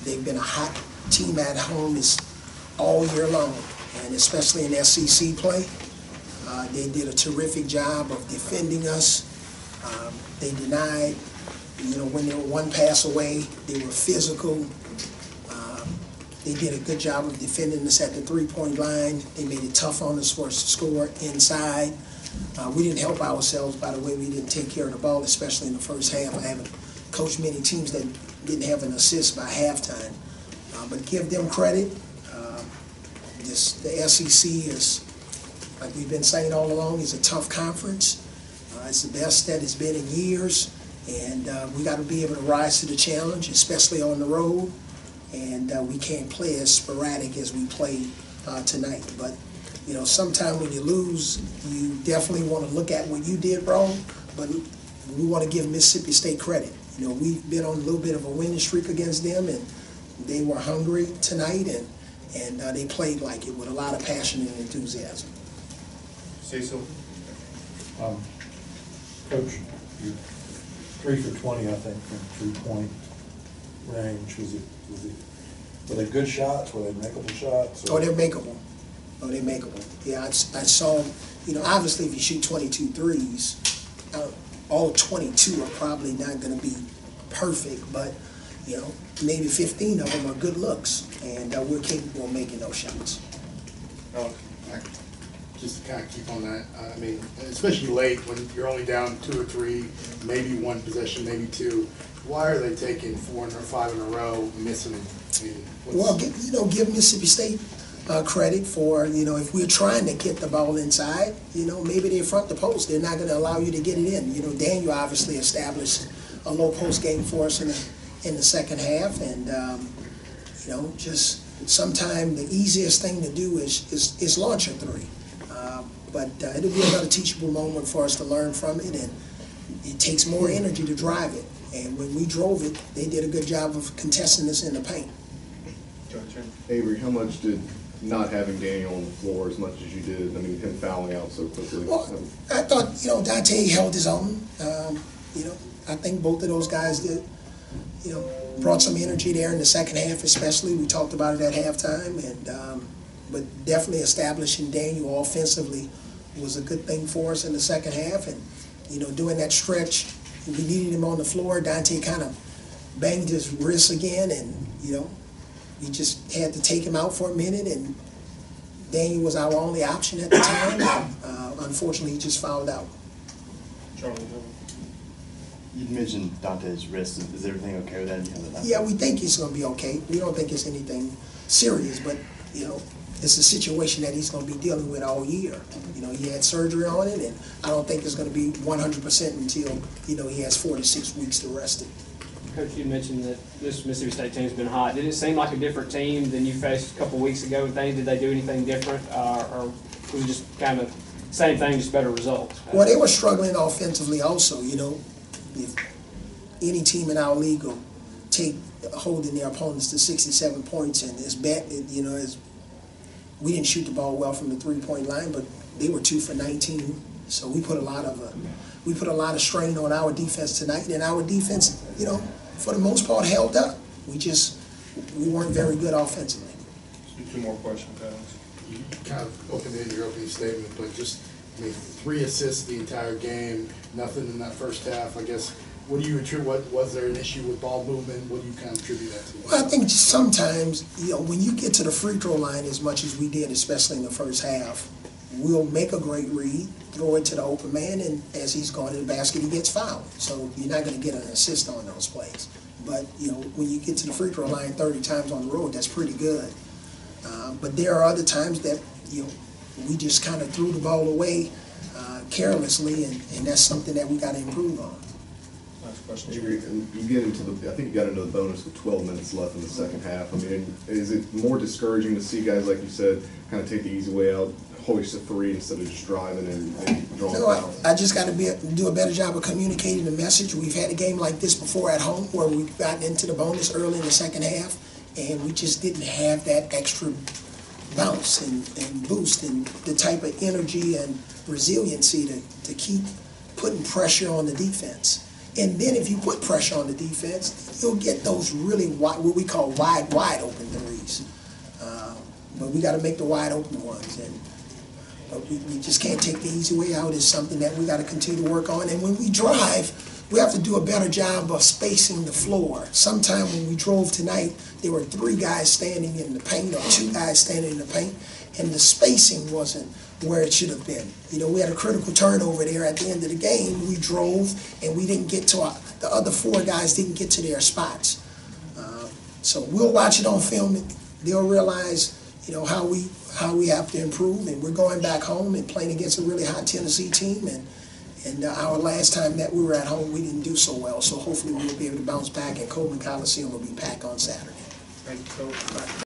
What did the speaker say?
They've been a hot team at home all year long, and especially in SEC play. They did a terrific job of defending us. They denied, when they were one pass away, they were physical. They did a good job of defending us at the three-point line. They made it tough on us for us to score inside. We didn't help ourselves by the way we didn't take care of the ball, especially in the first half. I haven't coached many teams that didn't have an assist by halftime. But give them credit. The SEC is, like we've been saying all along, is a tough conference. It's the best that it's been in years, and we got to be able to rise to the challenge, especially on the road. And we can't play as sporadic as we played tonight. But sometimes when you lose, you definitely want to look at what you did wrong. But we want to give Mississippi State credit. We've been on a little bit of a winning streak against them, and they were hungry tonight, and they played like it with a lot of passion and enthusiasm. Cecil? Coach, you're 3 for 20, I think, from three-point range. Were they good shots? Were they makeable shots? Or? Oh, they're makeable. Yeah, I saw, obviously if you shoot 22 threes, all 22 are probably not going to be perfect, but, maybe 15 of them are good looks, and we're capable of making those shots. Just to kind of keep on that, I mean, especially late when you're only down 2 or 3, maybe one possession, maybe 2. Why are they taking 4 or 5 in a row, missing them? Well, give Mississippi State credit for, if we're trying to get the ball inside, maybe they front the post. They're not going to allow you to get it in. Daniel obviously established a low post game for us in the second half, and just sometimes the easiest thing to do is launch a 3. But it'll be another teachable moment for us to learn from it, and it takes more energy to drive it. And when we drove it, they did a good job of contesting us in the paint. Avery, how much did not having Daniel on the floor as much as you did, him fouling out so quickly? Well, I thought, Dante held his own. I think both of those guys did, brought some energy there in the second half especially. We talked about it at halftime, and but definitely establishing Daniel offensively was a good thing for us in the second half. And, during that stretch, we needed him on the floor. Dante kind of banged his wrist again, and, we just had to take him out for a minute, and Daniel was our only option at the time. Unfortunately, he just fouled out. Charlie, you mentioned Dante's wrist. Is everything okay with that? Yeah, we think he's going to be okay. We don't think it's anything serious, but, it's a situation that he's going to be dealing with all year. He had surgery on it, and I don't think it's going to be 100% until, he has 4 to 6 weeks to rest it. Coach, you mentioned that this Mississippi State team's been hot. Did it seem like a different team than you faced a couple weeks ago? Did they do anything different, or was it just kind of same thing, just better results? Well, they were struggling offensively also. If any team in our league will take holding their opponents to 67 points, and it's bad, we didn't shoot the ball well from the three-point line, but they were 2 for 19. So we put a lot of strain on our defense tonight, and our defense, for the most part, held up. We weren't very good offensively. 2 more questions, Alex. You kind of opened in your opening statement, but just 3 assists the entire game, nothing in that first half. I guess, what do you attribute? Was there an issue with ball movement? What do you kind of attribute that to? Well, I think sometimes, when you get to the free throw line as much as we did, especially in the first half, we'll make a great read, throw it to the open man, and as he's going to the basket, he gets fouled. So you're not going to get an assist on those plays. But, when you get to the free throw line 30 times on the road, that's pretty good. But there are other times that, we just kind of threw the ball away carelessly, and that's something that we got to improve on. Last question. I think you got into the bonus with 12 minutes left in the second half. Is it more discouraging to see guys, like you said, kind of take the easy way out, hoist a 3 instead of just driving and drawing fouls? I just got to do a better job of communicating the message. We've had a game like this before at home where we've gotten into the bonus early in the second half, and we just didn't have that extra bounce and boost and the type of energy and resiliency to keep putting pressure on the defense. And then if you put pressure on the defense, you'll get those really wide, what we call wide open threes. But we got to make the wide open ones, and but we just can't take the easy way out. It's something that we got to continue to work on. And when we drive, we have to do a better job of spacing the floor. Sometime when we drove tonight, there were 3 guys standing in the paint or 2 guys standing in the paint, and the spacing wasn't where it should have been. You know, we had a critical turnover there at the end of the game. We drove, and we didn't get to the other 4 guys didn't get to their spots. So we'll watch it on film. They'll realize, you know, how we have to improve, and we're going back home and playing against a really hot Tennessee team, and our last time that we were at home, we didn't do so well, so hopefully we'll be able to bounce back, and Coleman Coliseum will be packed on Saturday. Thank you, Coach.